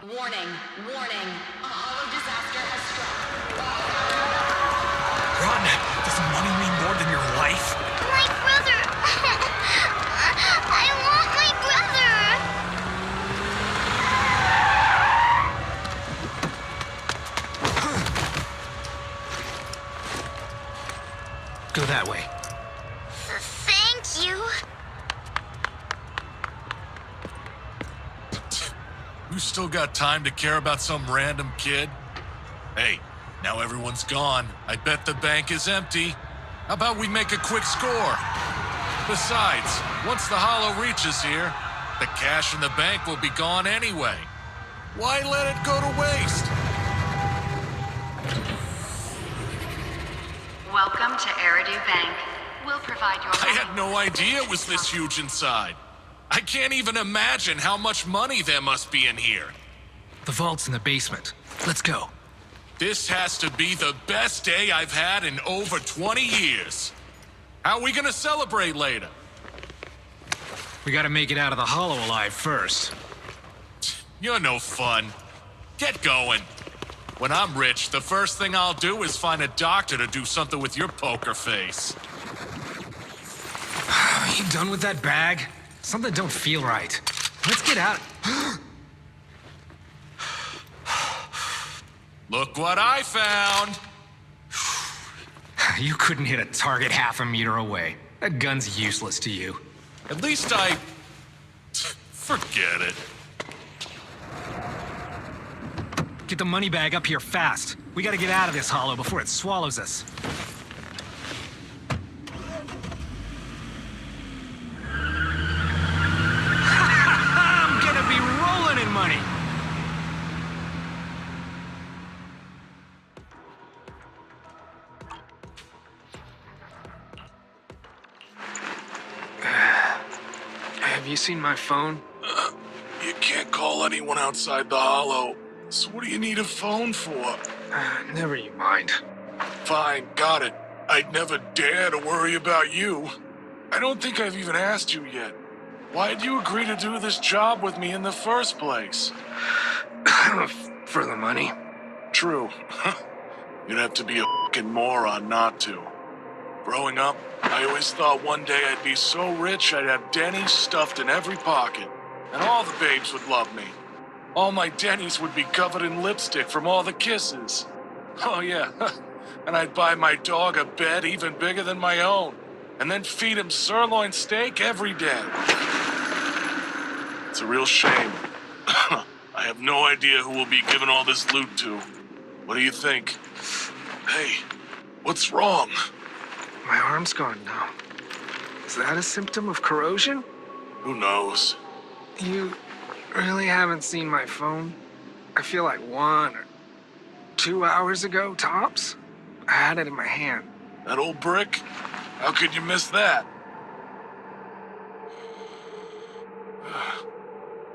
Warning, warning. A hollow disaster has struck. Run! Does money mean more than your life? My brother! I want my brother! Go that way. Thank you. You still got time to care about some random kid? Hey, now everyone's gone. I bet the bank is empty. How about we make a quick score? Besides, once the hollow reaches here, the cash in the bank will be gone anyway. Why let it go to waste? Welcome to Eridu Bank. We'll provide your... I had no idea it was this huge inside. I can't even imagine how much money there must be in here. The vault's in the basement. Let's go. This has to be the best day I've had in over 20 years. How are we gonna celebrate later? We gotta make it out of the hollow alive first. You're no fun. Get going. When I'm rich, the first thing I'll do is find a doctor to do something with your poker face. Are you done with that bag? Something don't feel right. Let's get out. Look what I found! You couldn't hit a target half a meter away. That gun's useless to you. At least I... Forget it. Get the money bag up here fast. We gotta get out of this hollow before it swallows us. I'm gonna be rolling in money! Have you seen my phone? You can't call anyone outside the hollow. So what do you need a phone for? Never you mind. Fine, got it. I'd never dare to worry about you. I don't think I've even asked you yet. Why'd you agree to do this job with me in the first place? For the money. True. You'd have to be a fucking moron not to. Growing up, I always thought one day I'd be so rich I'd have Denny's stuffed in every pocket, and all the babes would love me. All my Denny's would be covered in lipstick from all the kisses. Oh yeah, and I'd buy my dog a bed even bigger than my own, and then feed him sirloin steak every day. It's a real shame. I have no idea who we'll be giving all this loot to. What do you think? Hey, what's wrong? My arm's gone now. Is that a symptom of corrosion? Who knows? You really haven't seen my phone? I feel like 1 or 2 hours ago, tops. I had it in my hand. That old brick? How could you miss that?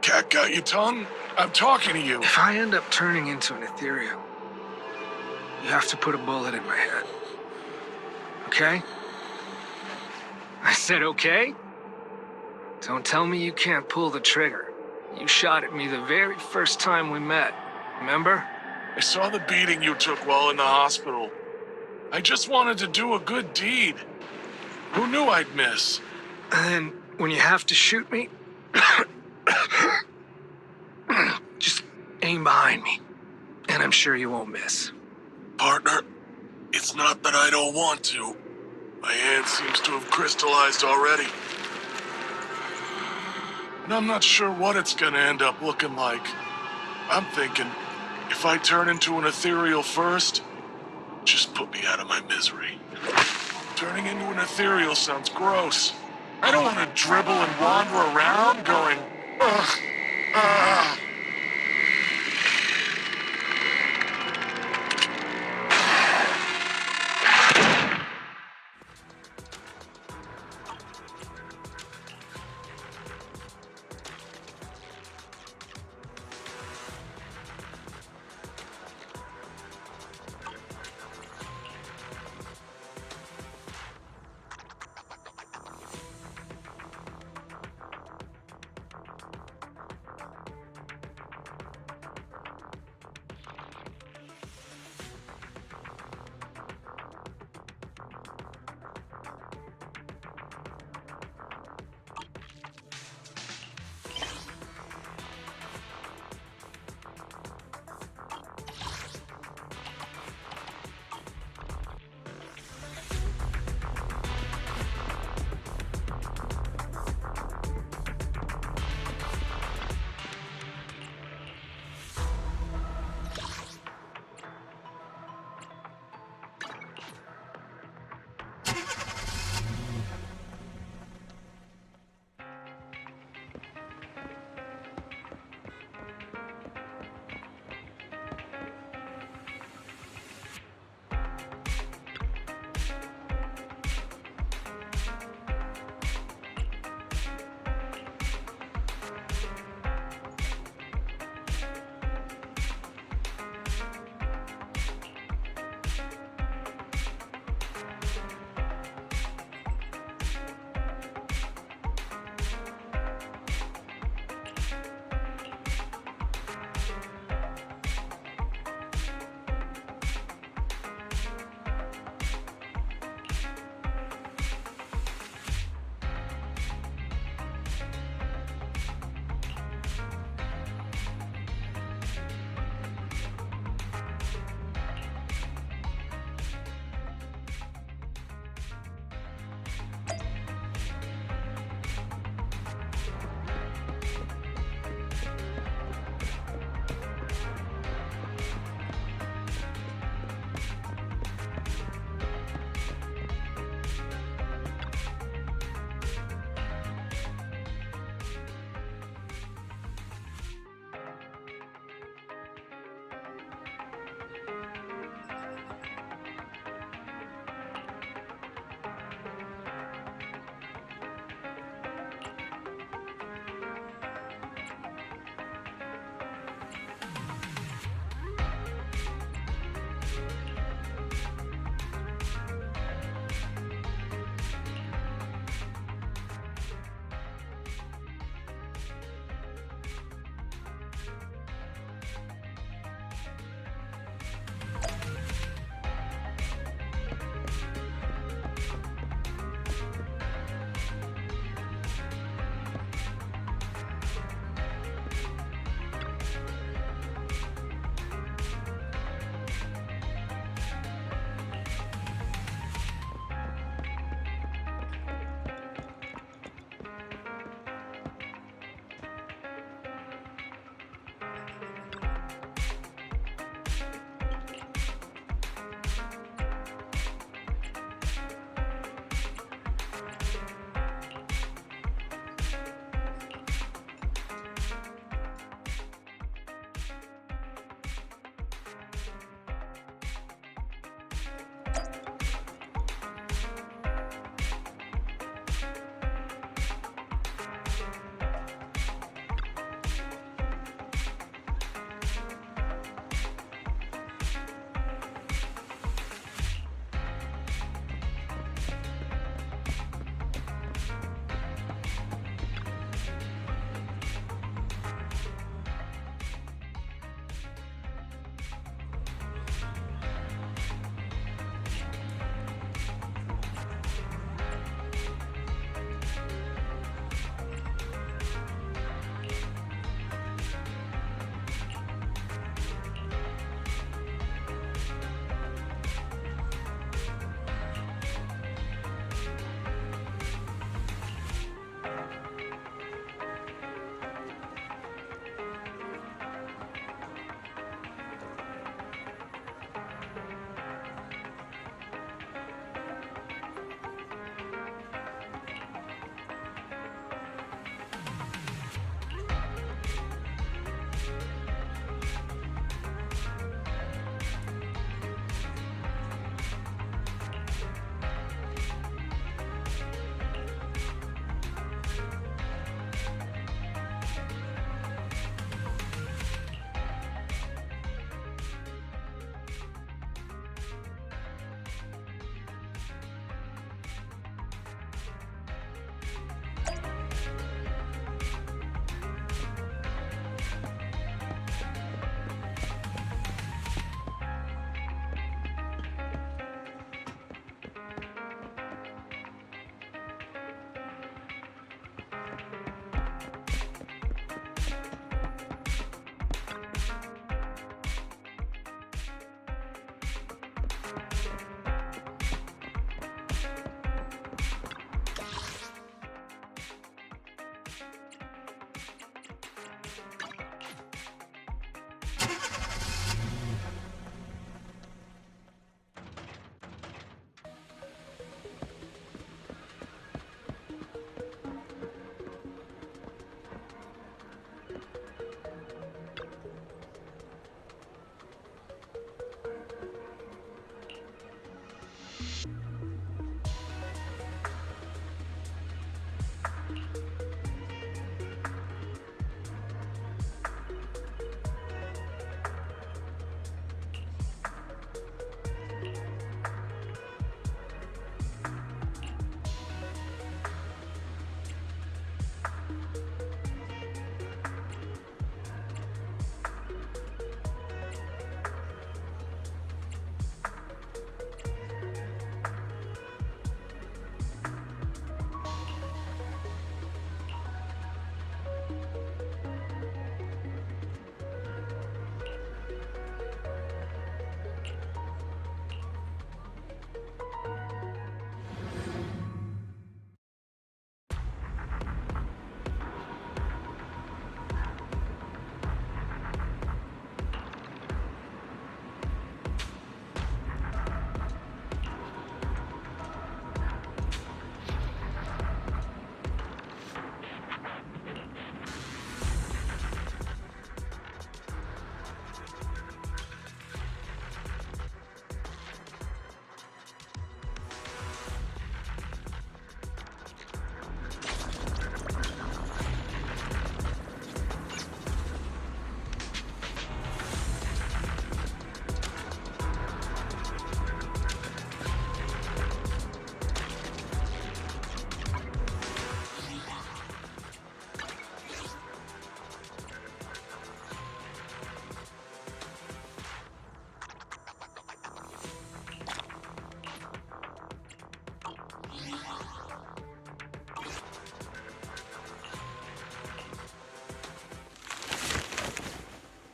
Cat got your tongue? I'm talking to you. If I end up turning into an ethereal, you have to put a bullet in my head. Okay? I said okay? Don't tell me you can't pull the trigger. You shot at me the very first time we met, remember? I saw the beating you took while in the hospital. I just wanted to do a good deed. Who knew I'd miss? And then, when you have to shoot me, just aim behind me, and I'm sure you won't miss. Partner, it's not that I don't want to. My hand seems to have crystallized already. And I'm not sure what it's gonna end up looking like. I'm thinking, if I turn into an ethereal first, just put me out of my misery. Turning into an ethereal sounds gross. I don't want to dribble and wander around going, ugh, ugh.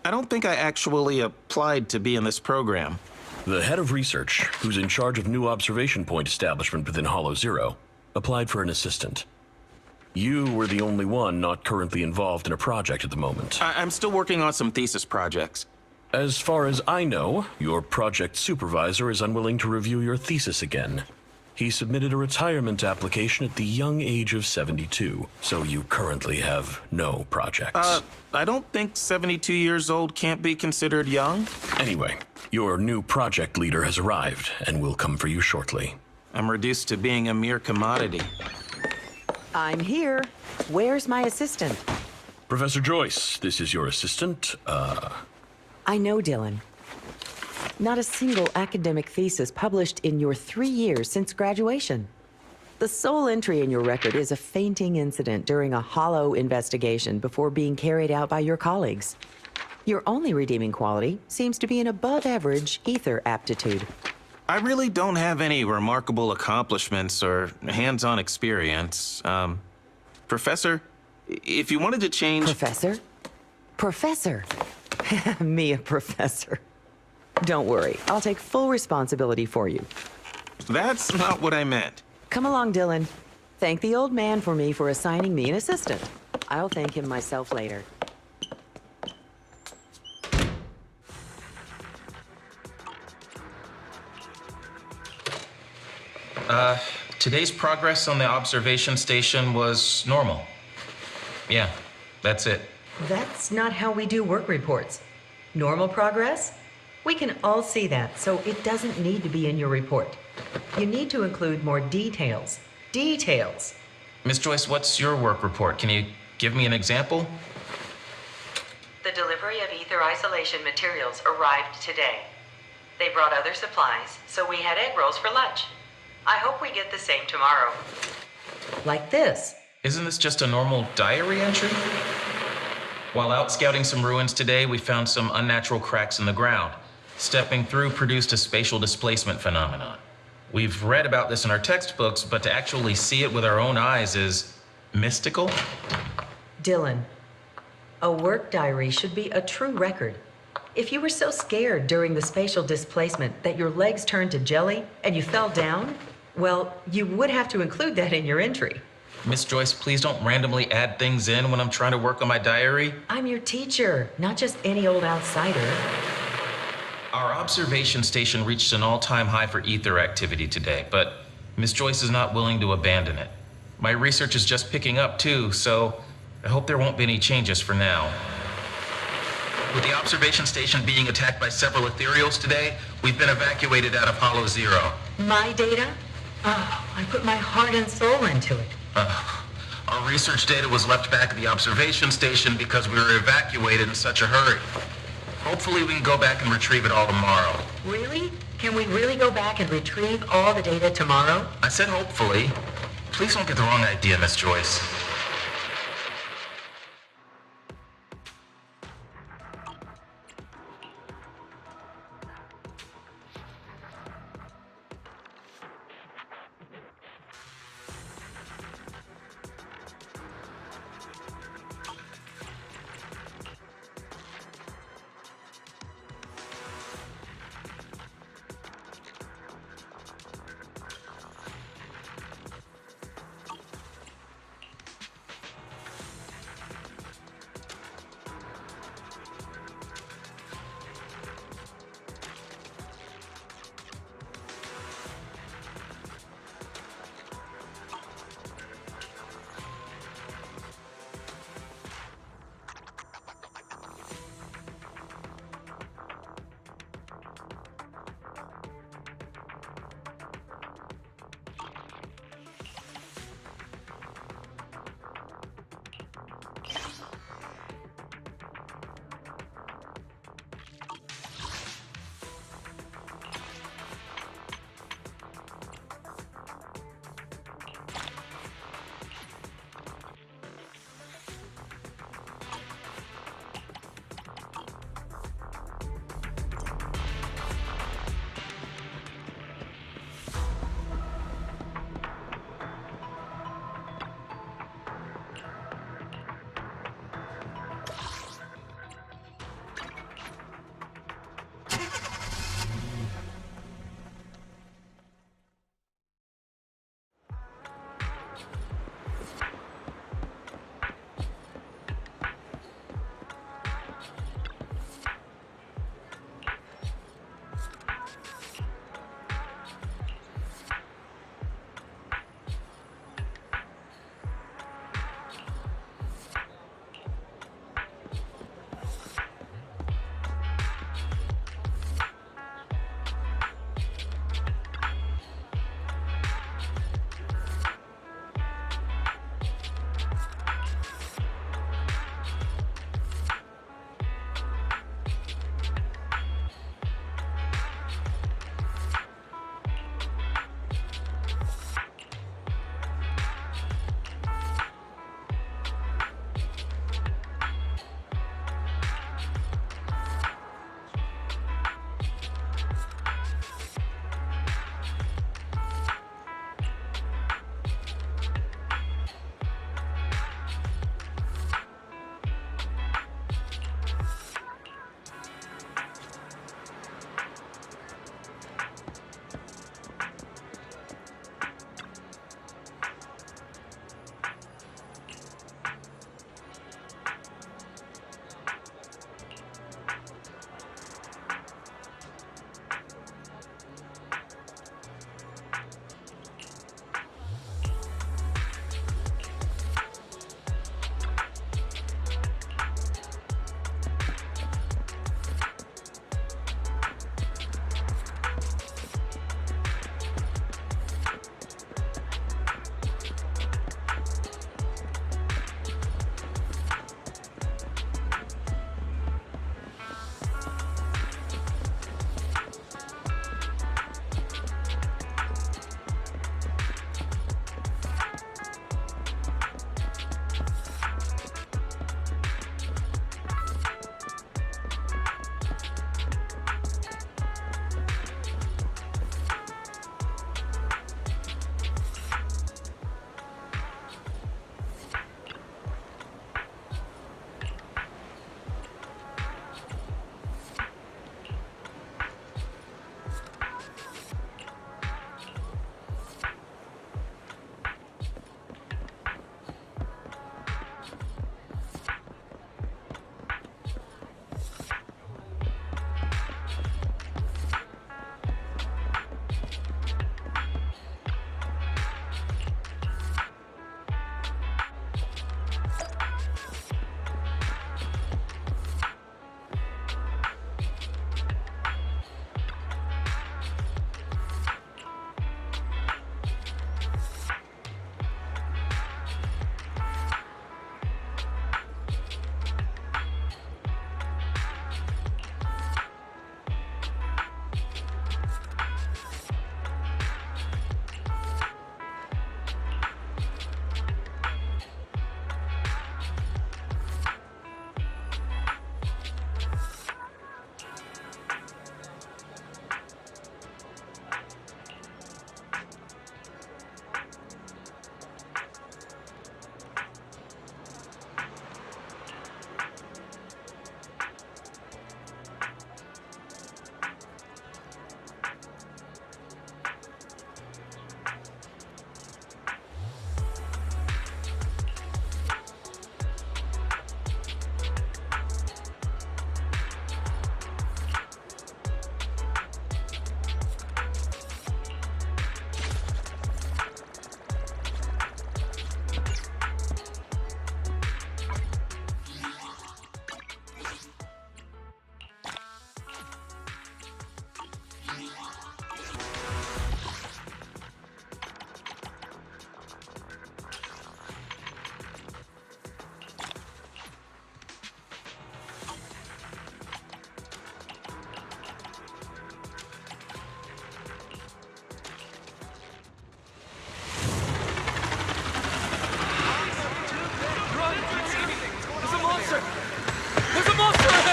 I don't think I actually applied to be in this program. The head of research, who's in charge of new observation point establishment within Hollow Zero, applied for an assistant. You were the only one not currently involved in a project at the moment. I'm still working on some thesis projects. As far as I know, your project supervisor is unwilling to review your thesis again. He submitted a retirement application at the young age of 72, so you currently have no projects. I don't think 72 years old can't be considered young. Anyway, your new project leader has arrived and will come for you shortly. I'm reduced to being a mere commodity. I'm here. Where's my assistant? Professor Joyce, this is your assistant. I know, Dylan. Not a single academic thesis published in your 3 years since graduation. The sole entry in your record is a fainting incident during a hollow investigation before being carried out by your colleagues. Your only redeeming quality seems to be an above-average ether aptitude. I really don't have any remarkable accomplishments or hands-on experience. Professor, if you wanted to change... Professor? Professor? Me a professor. Don't worry, I'll take full responsibility for you. That's not what I meant. Come along, Dylan. Thank the old man for me for assigning me an assistant. I'll thank him myself later. Today's progress on the observation station was normal. Yeah, that's it. That's not how we do work reports. Normal progress? We can all see that, so it doesn't need to be in your report. You need to include more details. Details! Miss Joyce, what's your work report? Can you give me an example? The delivery of ether isolation materials arrived today. They brought other supplies, so we had egg rolls for lunch. I hope we get the same tomorrow. Like this. Isn't this just a normal diary entry? While out scouting some ruins today, we found some unnatural cracks in the ground. Stepping through produced a spatial displacement phenomenon. We've read about this in our textbooks, but to actually see it with our own eyes is mystical. Dylan, a work diary should be a true record. If you were so scared during the spatial displacement that your legs turned to jelly and you fell down, well, you would have to include that in your entry. Miss Joyce, please don't randomly add things in when I'm trying to work on my diary. I'm your teacher, not just any old outsider. Our observation station reached an all-time high for ether activity today, but Miss Joyce is not willing to abandon it. My research is just picking up too, so I hope there won't be any changes for now. With the observation station being attacked by several ethereals today, we've been evacuated out of Hollow Zero. My data? Oh, I put my heart and soul into it. Our research data was left back at the observation station because we were evacuated in such a hurry. Hopefully we can go back and retrieve it all tomorrow. Really? Can we really go back and retrieve all the data tomorrow? I said hopefully. Please don't get the wrong idea, Miss Joyce.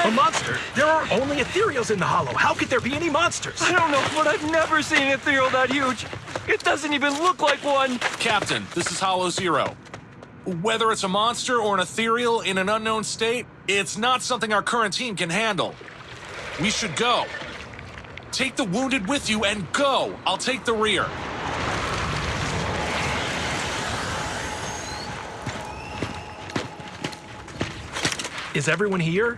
A monster? There are only ethereals in the hollow. How could there be any monsters? I don't know, but I've never seen an ethereal that huge. It doesn't even look like one. Captain, this is Hollow Zero. Whether it's a monster or an ethereal in an unknown state, it's not something our current team can handle. We should go. Take the wounded with you and go. I'll take the rear. Is everyone here?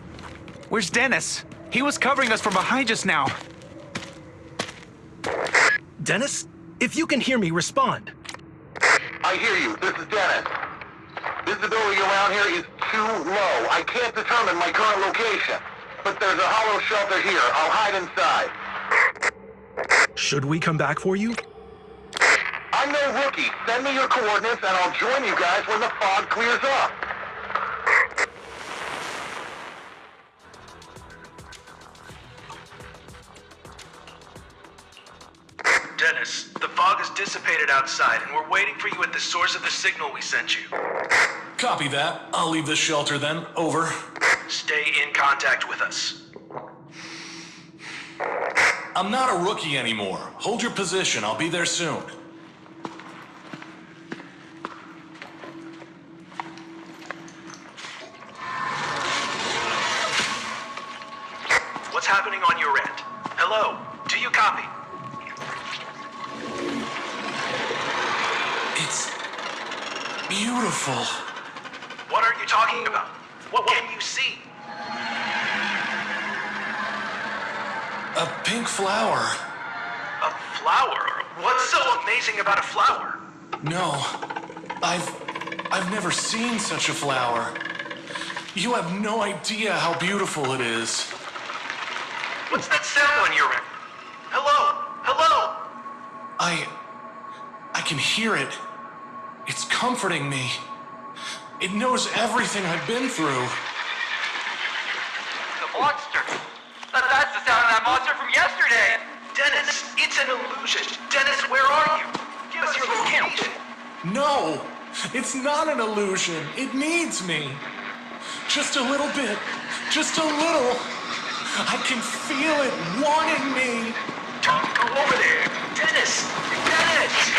Where's Dennis? He was covering us from behind just now. Dennis? If you can hear me, respond. I hear you. This is Dennis. Visibility around here is too low. I can't determine my current location. But there's a hollow shelter here. I'll hide inside. Should we come back for you? I'm no rookie. Send me your coordinates and I'll join you guys when the fog clears up. Dennis, the fog has dissipated outside, and we're waiting for you at the source of the signal we sent you. Copy that. I'll leave this shelter then. Over. Stay in contact with us. I'm not a rookie anymore. Hold your position. I'll be there soon. What's happening on your end? Hello, do you copy? It's beautiful. What are you talking about? What can you see? A pink flower. A flower? What's so amazing about a flower? No, I've never seen such a flower. You have no idea how beautiful it is. What's that sound on your end? Hello? Hello? I can hear it. It's comforting me. It knows everything I've been through. The monster. That's the sound of that monster from yesterday. Dennis, it's an illusion. Dennis, where are you? Give us your location. No, it's not an illusion. It needs me. Just a little bit. Just a little. I can feel it wanting me. Don't go over there. Dennis! Dennis!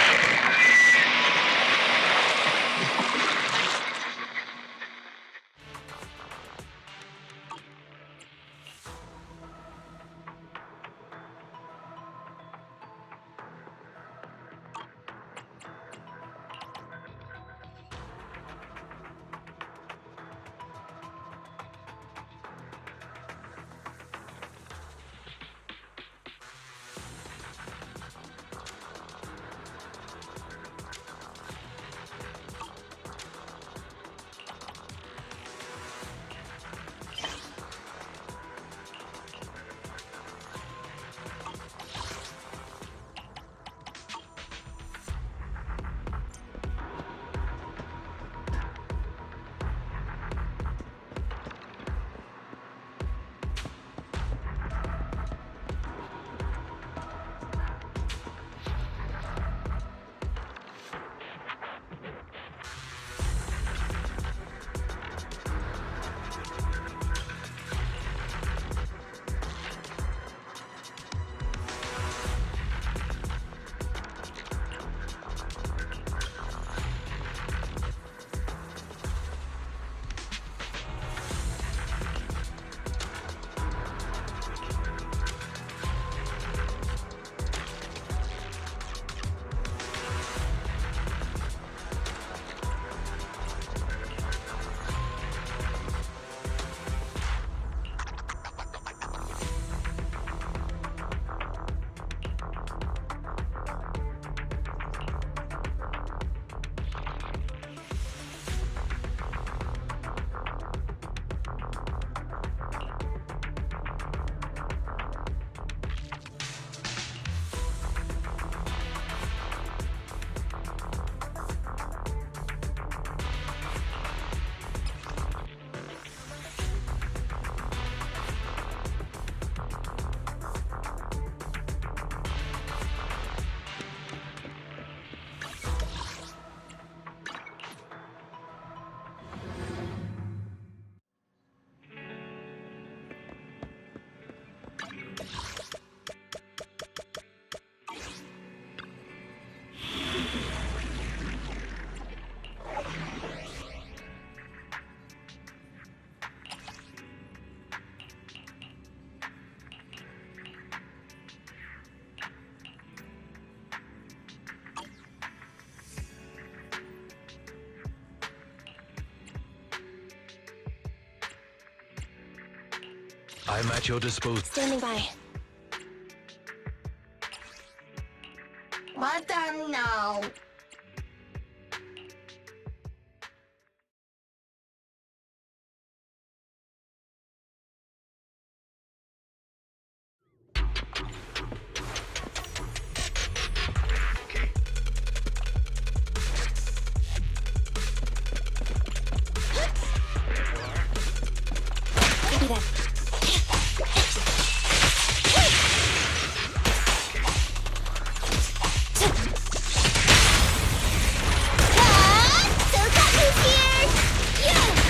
I'm at your disposal. Standing by. Madam, now. Copy that. So Copy's here! Yeah!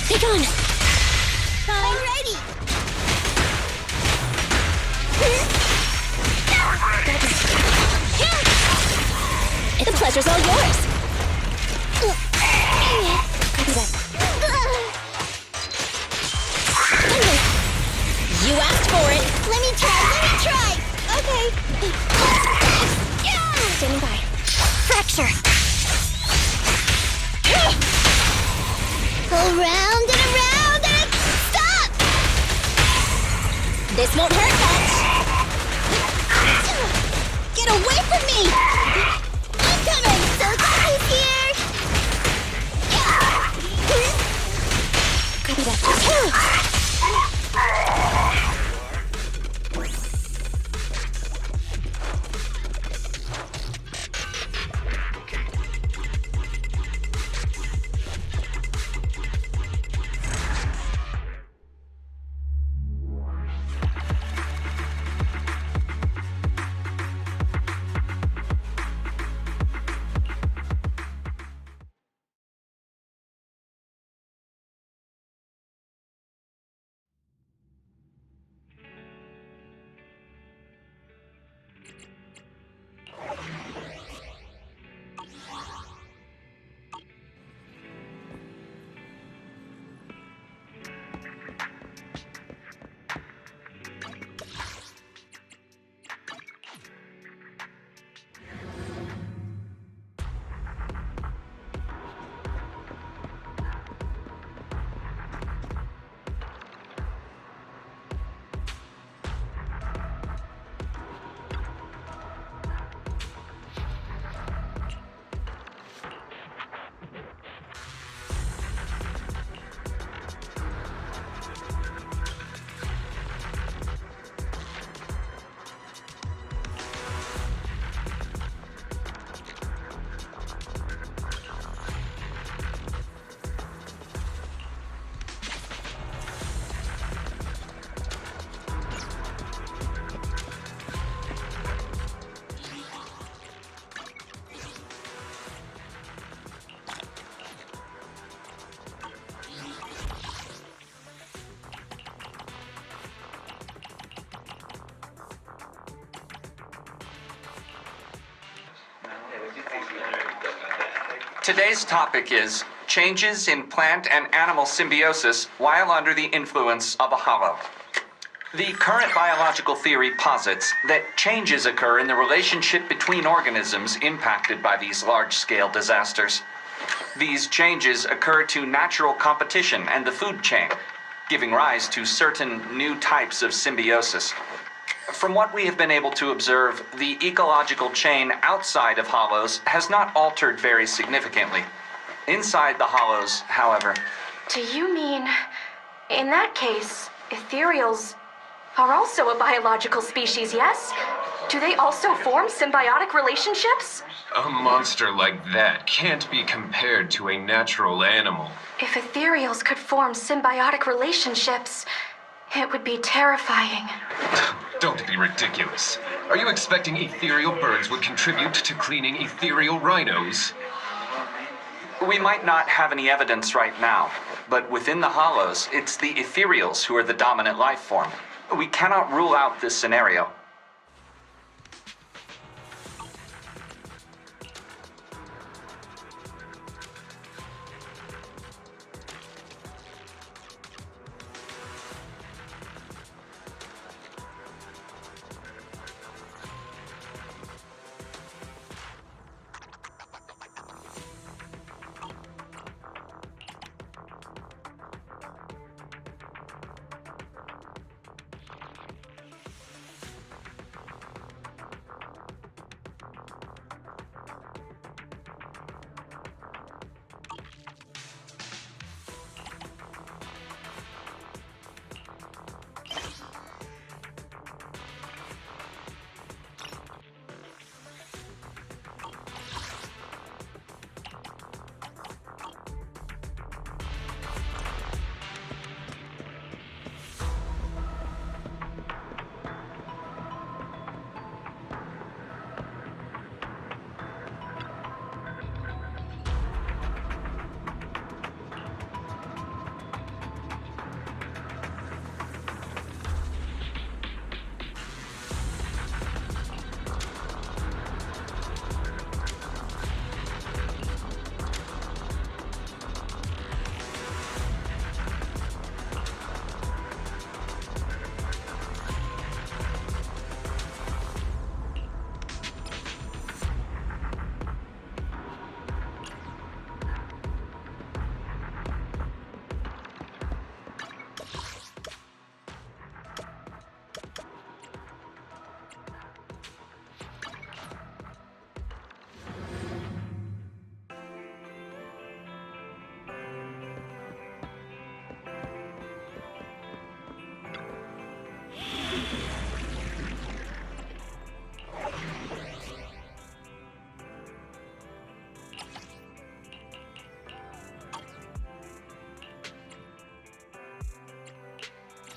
Be gone. Alrighty. The pleasure's all yours. Copy that. You asked for it. Let me try. Okay. Standing by. Fracture. Around and around and stop! This won't hurt much. Get away from me! I'm coming! So Copy's here! Copy that. Today's topic is changes in plant and animal symbiosis while under the influence of a hollow. The current biological theory posits that changes occur in the relationship between organisms impacted by these large-scale disasters. These changes occur to natural competition and the food chain, giving rise to certain new types of symbiosis. From what we have been able to observe, the ecological chain outside of hollows has not altered very significantly. Inside the hollows, however... Do you mean, in that case, ethereals are also a biological species, yes? Do they also form symbiotic relationships? A monster like that can't be compared to a natural animal. If ethereals could form symbiotic relationships, it would be terrifying. Don't be ridiculous. Are you expecting ethereal birds would contribute to cleaning ethereal rhinos? We might not have any evidence right now, but within the hollows, it's the ethereals who are the dominant life form. We cannot rule out this scenario.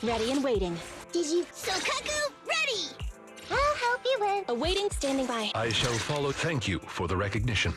Ready and waiting. Did you? Sokaku, ready! I'll help you with. Awaiting, standing by. I shall follow. Thank you for the recognition.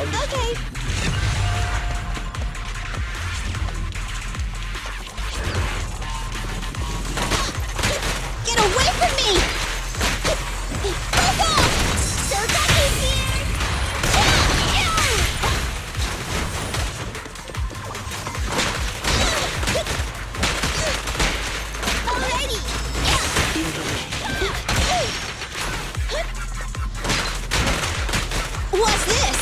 Okay. Get away from me! Back off! Sokaku's here! Alrighty! What's this?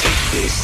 Take this.